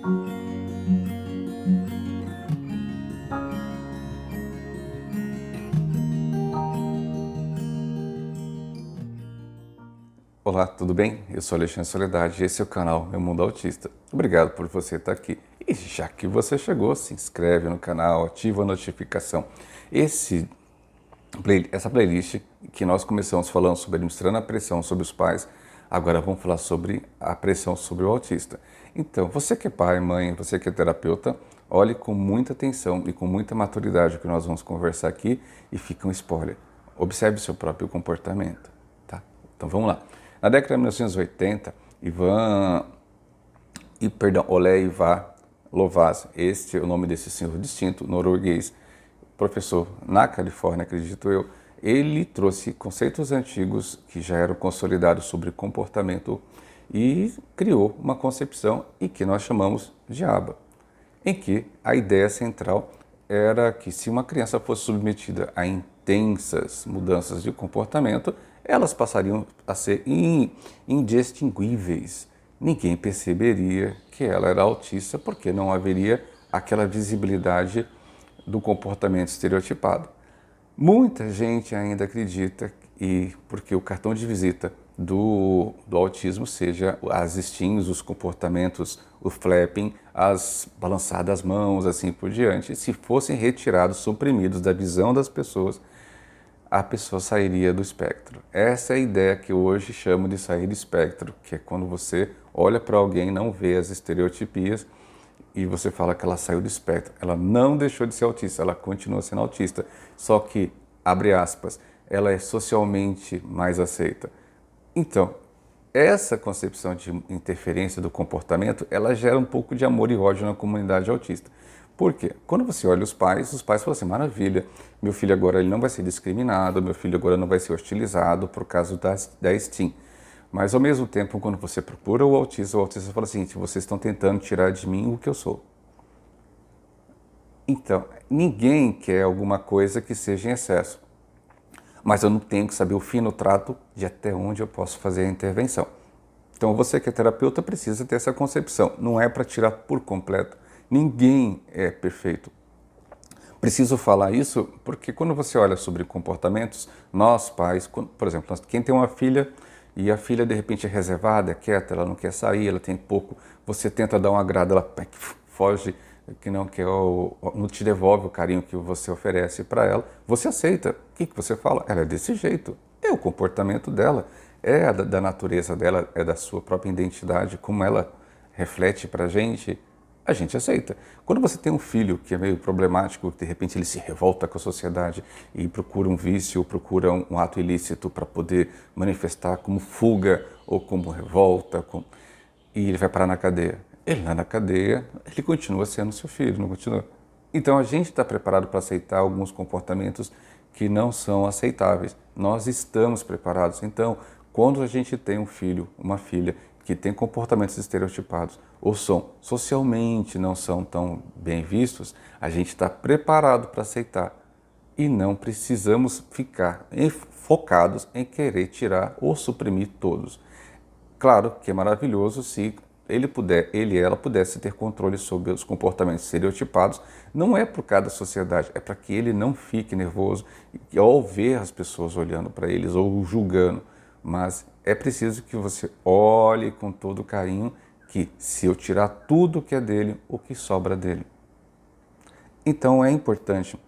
Olá, tudo bem? Eu sou Alexandre Soledade e esse é o canal Meu Mundo Autista. Obrigado por você estar aqui. E já que você chegou, se inscreve no canal, ativa a notificação. Essa playlist que nós começamos falando sobre administrando a pressão sobre os pais, agora vamos falar sobre a pressão sobre o autista. Então, você que é pai, mãe, você que é terapeuta, olhe com muita atenção e com muita maturidade o que nós vamos conversar aqui e fica um spoiler. Observe o seu próprio comportamento, tá? Então vamos lá. Na década de 1980, Ole Ivar Lovaas, este é o nome desse senhor distinto, norueguês, professor na Califórnia, acredito eu, ele trouxe conceitos antigos que já eram consolidados sobre comportamento e criou uma concepção e que nós chamamos de ABA, em que a ideia central era que se uma criança fosse submetida a intensas mudanças de comportamento, elas passariam a ser indistinguíveis. Ninguém perceberia que ela era autista porque não haveria aquela visibilidade do comportamento estereotipado. Muita gente ainda acredita porque o cartão de visita do autismo seja as stings, os comportamentos, o flapping, as balançadas das mãos, assim por diante. Se fossem retirados, suprimidos da visão das pessoas, a pessoa sairia do espectro. Essa é a ideia que hoje chamo de sair do espectro, que é quando você olha para alguém, não vê as estereotipias e você fala que ela saiu do espectro. Ela não deixou de ser autista, ela continua sendo autista, só que, abre aspas, ela é socialmente mais aceita. Então, essa concepção de interferência do comportamento, ela gera um pouco de amor e ódio na comunidade autista. Por quê? Quando você olha os pais falam assim, maravilha, meu filho agora ele não vai ser discriminado, meu filho agora não vai ser hostilizado por causa da STEAM. Mas ao mesmo tempo, quando você procura o autista fala assim, vocês estão tentando tirar de mim o que eu sou. Então, ninguém quer alguma coisa que seja em excesso. Mas eu não tenho que saber o fino trato de até onde eu posso fazer a intervenção. Então, você que é terapeuta precisa ter essa concepção. Não é para tirar por completo. Ninguém é perfeito. Preciso falar isso porque quando você olha sobre comportamentos, nós pais, por exemplo, quem tem uma filha e a filha de repente é reservada, é quieta, ela não quer sair, ela tem pouco, você tenta dar um agrado, ela foge, que não te devolve o carinho que você oferece para ela, você aceita. O que você fala? Ela é desse jeito, é o comportamento dela, é da natureza dela, é da sua própria identidade, como ela reflete para a gente aceita. Quando você tem um filho que é meio problemático, de repente ele se revolta com a sociedade e procura um vício, procura um ato ilícito para poder manifestar como fuga ou como revolta, e ele vai parar na cadeia. Ele lá na cadeia, ele continua sendo seu filho, não continua? Então a gente está preparado para aceitar alguns comportamentos que não são aceitáveis. Nós estamos preparados. Então, quando a gente tem um filho, uma filha, que tem comportamentos estereotipados ou socialmente não são tão bem vistos, a gente está preparado para aceitar e não precisamos ficar focados em querer tirar ou suprimir todos. Claro que é maravilhoso se ele e ela pudesse ter controle sobre os comportamentos estereotipados, não é por causa da sociedade, é para que ele não fique nervoso ao ver as pessoas olhando para eles ou julgando. Mas é preciso que você olhe com todo carinho que se eu tirar tudo que é dele, o que sobra dele. Então é importante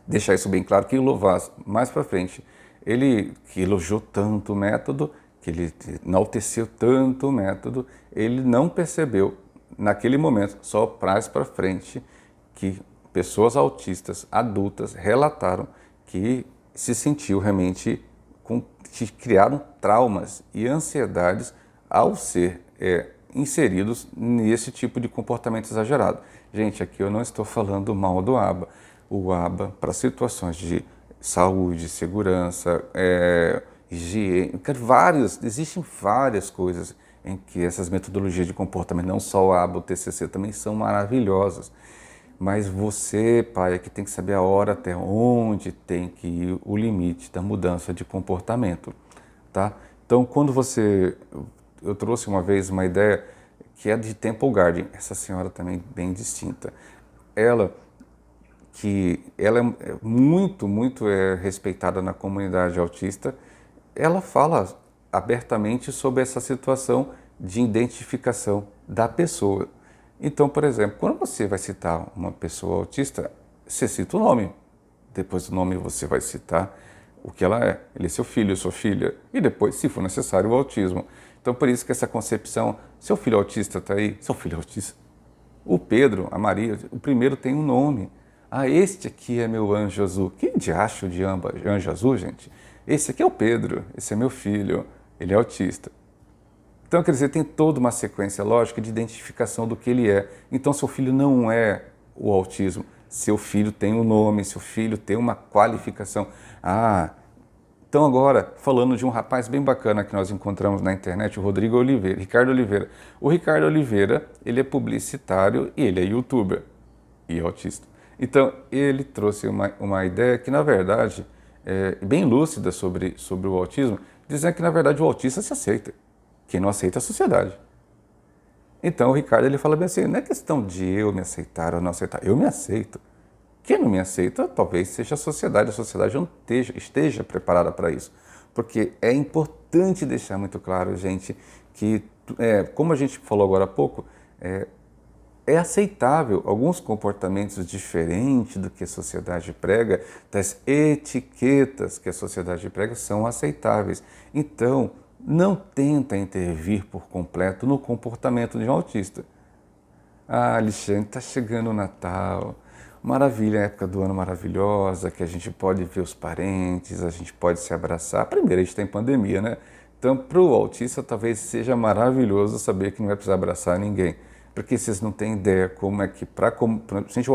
deixar isso bem claro que o Lovaas, mais para frente, ele que elogiou tanto o método, que ele enalteceu tanto o método, ele não percebeu naquele momento, só mais para frente, que pessoas autistas adultas relataram que se sentiu realmente que criaram traumas e ansiedades ao ser inseridos nesse tipo de comportamento exagerado. Gente, aqui eu não estou falando mal do ABA. O ABA, para situações de saúde, segurança, higiene, existem várias coisas em que essas metodologias de comportamento, não só o ABA, o TCC, também são maravilhosas. Mas você, pai, é que tem que saber a hora até onde tem que ir o limite da mudança de comportamento, tá? Então, quando eu trouxe uma vez uma ideia que é de Temple Garden, essa senhora também bem distinta. Ela é muito respeitada na comunidade autista, ela fala abertamente sobre essa situação de identificação da pessoa. Então, por exemplo, quando você vai citar uma pessoa autista, você cita o nome. Depois do nome você vai citar o que ela é. Ele é seu filho, sua filha. E depois, se for necessário, o autismo. Então, por isso que essa concepção, seu filho autista está aí, seu filho autista. O Pedro, a Maria, o primeiro tem um nome. Ah, este aqui é meu anjo azul. Que diacho de anjo azul, gente? Esse aqui é o Pedro, esse é meu filho, ele é autista. Então, quer dizer, tem toda uma sequência lógica de identificação do que ele é. Então, seu filho não é o autismo. Seu filho tem um nome, seu filho tem uma qualificação. Ah, então agora, falando de um rapaz bem bacana que nós encontramos na internet, o Ricardo Oliveira. O Ricardo Oliveira, ele é publicitário e ele é youtuber e autista. Então, ele trouxe uma ideia que, na verdade, é bem lúcida sobre o autismo, dizendo que, na verdade, o autista se aceita. Quem não aceita é a sociedade. Então, o Ricardo ele fala bem assim, não é questão de eu me aceitar ou não aceitar, eu me aceito. Quem não me aceita, talvez seja a sociedade não esteja preparada para isso. Porque é importante deixar muito claro, gente, que, como a gente falou agora há pouco, é aceitável alguns comportamentos diferentes do que a sociedade prega, das etiquetas que a sociedade prega são aceitáveis. Então, não tenta intervir por completo no comportamento de um autista. Ah, Alexandre, está chegando o Natal, maravilha, a época do ano maravilhosa, que a gente pode ver os parentes, a gente pode se abraçar. Primeiro, a gente está em pandemia, né? Então, para o autista, talvez seja maravilhoso saber que não vai precisar abraçar ninguém. Porque vocês não têm ideia como é que, se a gente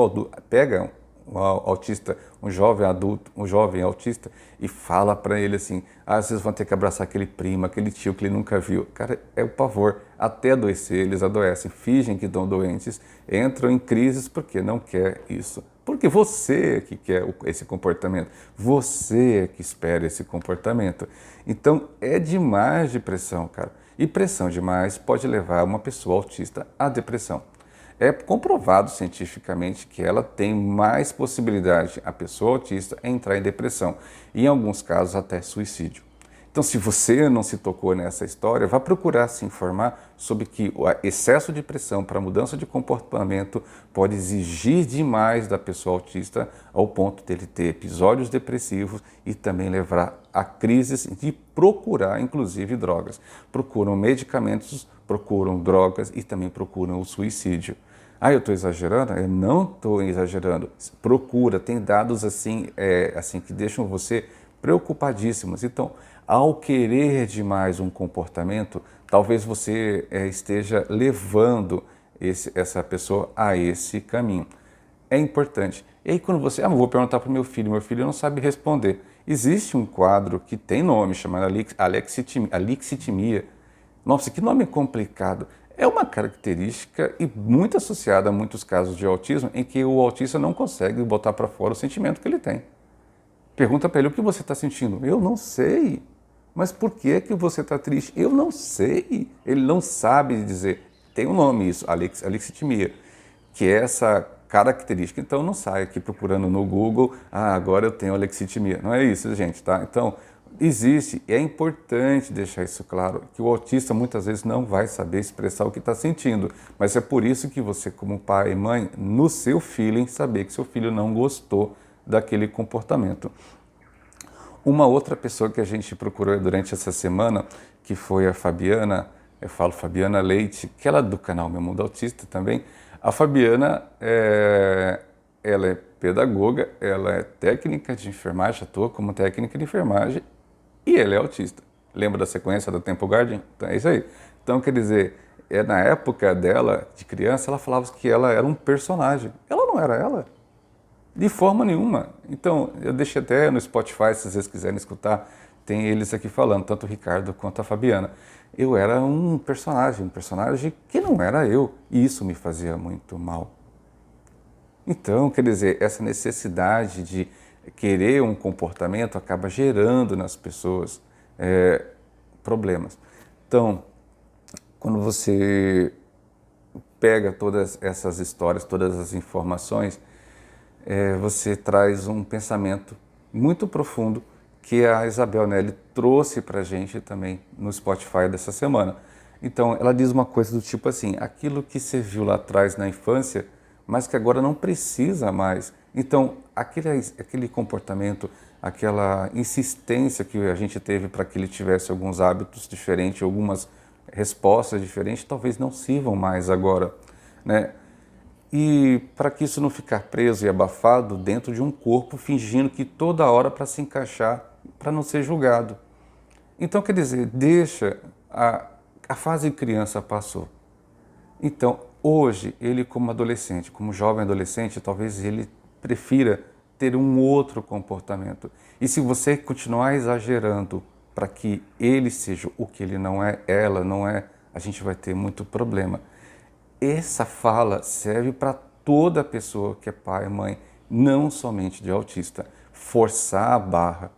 pega um autista, um jovem adulto, um jovem autista e fala para ele assim, vocês vão ter que abraçar aquele primo, aquele tio que ele nunca viu. Cara, é o pavor. Até adoecer, eles adoecem, fingem que estão doentes, entram em crises porque não quer isso. Porque você é que quer esse comportamento, você é que espera esse comportamento. Então, é demais de pressão, cara. E pressão demais pode levar uma pessoa autista à depressão. É comprovado cientificamente que ela tem mais possibilidade, a pessoa autista, a entrar em depressão. E em alguns casos até suicídio. Então, se você não se tocou nessa história, vá procurar se informar sobre que o excesso de pressão para mudança de comportamento pode exigir demais da pessoa autista ao ponto dele ter episódios depressivos e também levar a crises de procurar, inclusive, drogas. Procuram medicamentos, procuram drogas e também procuram o suicídio. Ah, eu estou exagerando? Eu não estou exagerando. Procura, tem dados assim que deixam você preocupadíssimos. Então, ao querer demais um comportamento, talvez você esteja levando essa pessoa a esse caminho. É importante. E aí quando você, vou perguntar para o meu filho não sabe responder. Existe um quadro que tem nome, chamado alexitimia. Nossa, que nome complicado. É uma característica e muito associada a muitos casos de autismo em que o autista não consegue botar para fora o sentimento que ele tem. Pergunta para ele o que você está sentindo. Eu não sei. Mas por que você está triste? Eu não sei. Ele não sabe dizer. Tem um nome isso, alexitimia, que é essa característica. Então não sai aqui procurando no Google, agora eu tenho alexitimia. Não é isso, gente, tá? Então existe, e é importante deixar isso claro, que o autista muitas vezes não vai saber expressar o que está sentindo. Mas é por isso que você, como pai e mãe, no seu feeling, saber que seu filho não gostou daquele comportamento. Uma outra pessoa que a gente procurou durante essa semana, que foi a Fabiana, eu falo Fabiana Leite, que ela é do canal Meu Mundo Autista também. A Fabiana, ela é pedagoga, ela é técnica de enfermagem, atua como técnica de enfermagem e ela é autista. Lembra da sequência do Temple Garden? Então é isso aí. Então, quer dizer, na época dela, de criança, ela falava que ela era um personagem. Ela não era ela. De forma nenhuma. Então, eu deixei até no Spotify, se vocês quiserem escutar, tem eles aqui falando, tanto o Ricardo quanto a Fabiana. Eu era um personagem que não era eu, e isso me fazia muito mal. Então, quer dizer, essa necessidade de querer um comportamento acaba gerando nas pessoas problemas. Então, quando você pega todas essas histórias, todas as informações, você traz um pensamento muito profundo que a Isabel Nelly trouxe para a gente também no Spotify dessa semana. Então, ela diz uma coisa do tipo assim, aquilo que você viu lá atrás na infância, mas que agora não precisa mais. Então, aquele comportamento, aquela insistência que a gente teve para que ele tivesse alguns hábitos diferentes, algumas respostas diferentes, talvez não sirvam mais agora, né? E para que isso não ficar preso e abafado dentro de um corpo, fingindo que toda hora para se encaixar, para não ser julgado. Então, quer dizer, deixa a fase de criança passou. Então, hoje, ele como adolescente, como jovem adolescente, talvez ele prefira ter um outro comportamento. E se você continuar exagerando para que ele seja o que ele não é, ela não é, a gente vai ter muito problema. Essa fala serve para toda pessoa que é pai e mãe, não somente de autista. Forçar a barra,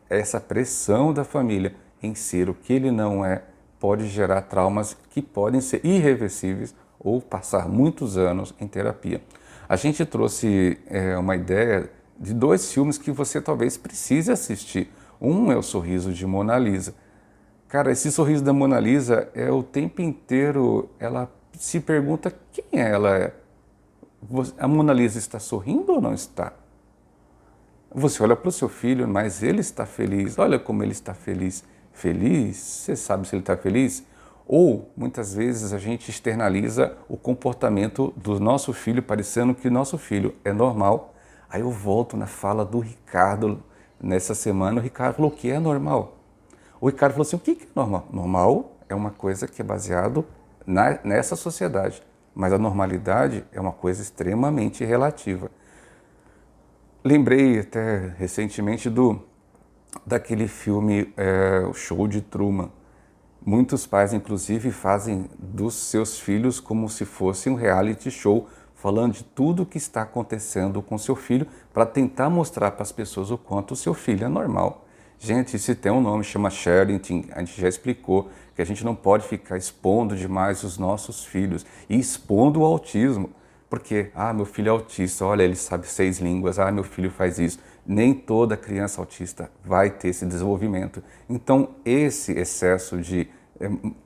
essa pressão da família em ser o que ele não é, pode gerar traumas que podem ser irreversíveis ou passar muitos anos em terapia. A gente trouxe uma ideia de 2 filmes que você talvez precise assistir. Um é O Sorriso de Mona Lisa. Cara, esse sorriso da Mona Lisa é o tempo inteiro, ela se pergunta quem ela é. A Mona Lisa está sorrindo ou não está? Você olha para o seu filho, mas ele está feliz. Olha como ele está feliz. Feliz? Você sabe se ele está feliz? Ou, muitas vezes, a gente externaliza o comportamento do nosso filho, parecendo que nosso filho é normal. Aí eu volto na fala do Ricardo, nessa semana, o Ricardo falou o que é normal. O Ricardo falou assim, o que é normal? Normal é uma coisa que é baseado nessa sociedade, mas a normalidade é uma coisa extremamente relativa. Lembrei até recentemente daquele filme O Show de Truman. Muitos pais, inclusive, fazem dos seus filhos como se fosse um reality show, falando de tudo o que está acontecendo com seu filho para tentar mostrar para as pessoas o quanto o seu filho é normal. Gente, se tem um nome, chama Parenting, a gente já explicou que a gente não pode ficar expondo demais os nossos filhos e expondo o autismo. Porque, meu filho é autista, olha, ele sabe 6 línguas, meu filho faz isso. Nem toda criança autista vai ter esse desenvolvimento. Então, esse excesso de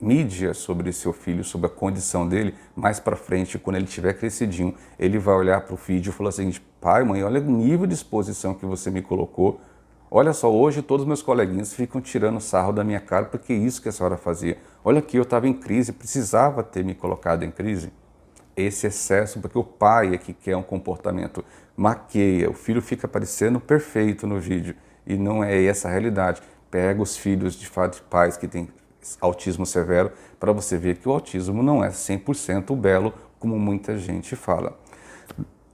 mídia sobre seu filho, sobre a condição dele, mais para frente, quando ele tiver crescidinho, ele vai olhar para o vídeo e falar assim, pai, mãe, olha o nível de exposição que você me colocou. Olha só, hoje todos meus coleguinhas ficam tirando sarro da minha cara porque é isso que a senhora fazia. Olha aqui, eu estava em crise, precisava ter me colocado em crise. Esse excesso, porque o pai é que quer um comportamento, maqueia, o filho fica parecendo perfeito no vídeo e não é essa a realidade. Pega os filhos de pais que têm autismo severo para você ver que o autismo não é 100% belo como muita gente fala.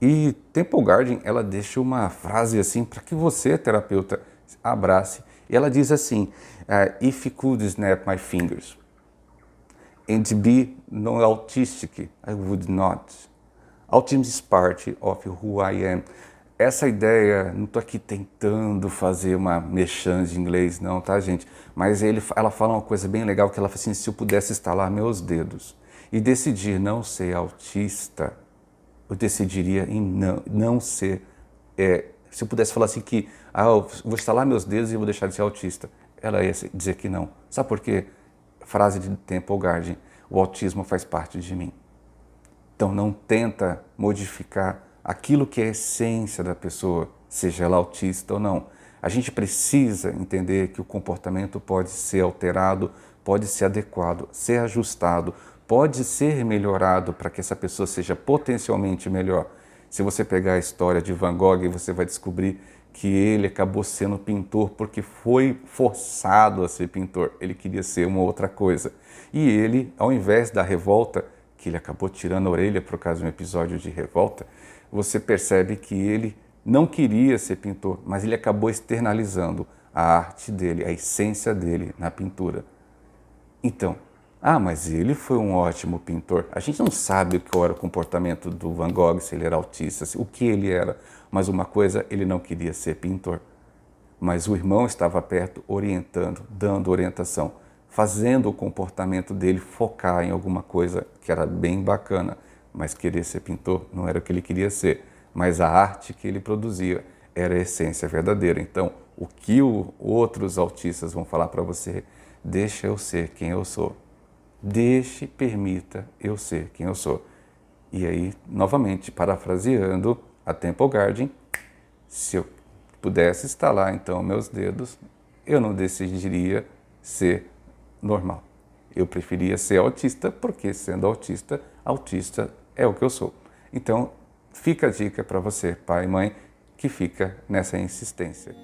E Temple Garden, ela deixa uma frase assim para que você, terapeuta, abrace. E ela diz assim, if you could snap my fingers and be not autistic, I would not. Autism is part of who I am. Essa ideia, não estou aqui tentando fazer uma mexã de inglês não, tá gente? Mas ela fala uma coisa bem legal, que ela fala assim, se eu pudesse estalar meus dedos e decidir não ser autista, eu decidiria em não ser, se eu pudesse falar assim que, eu vou estalar meus dedos e vou deixar de ser autista, ela ia dizer que não. Sabe por quê? Frase de Temple Garden, o autismo faz parte de mim. Então não tenta modificar aquilo que é a essência da pessoa, seja ela autista ou não. A gente precisa entender que o comportamento pode ser alterado, pode ser adequado, ser ajustado, pode ser melhorado para que essa pessoa seja potencialmente melhor. Se você pegar a história de Van Gogh, você vai descobrir que ele acabou sendo pintor porque foi forçado a ser pintor. Ele queria ser uma outra coisa. E ele, ao invés da revolta, que ele acabou tirando a orelha por causa de um episódio de revolta, você percebe que ele não queria ser pintor, mas ele acabou externalizando a arte dele, a essência dele na pintura. Então, mas ele foi um ótimo pintor. A gente não sabe qual era o comportamento do Van Gogh, se ele era autista, o que ele era. Mas uma coisa, ele não queria ser pintor. Mas o irmão estava perto, orientando, dando orientação. fazendo o comportamento dele focar em alguma coisa que era bem bacana, mas querer ser pintor não era o que ele queria ser, mas a arte que ele produzia era a essência verdadeira. Então, o que outros autistas vão falar para você, deixa eu ser quem eu sou. Deixe, permita eu ser quem eu sou. E aí, novamente, parafraseando a Temple Garden, se eu pudesse estalar então meus dedos, eu não decidiria ser normal. Eu preferia ser autista, porque sendo autista, autista é o que eu sou. Então, fica a dica para você, pai e mãe, que fica nessa insistência.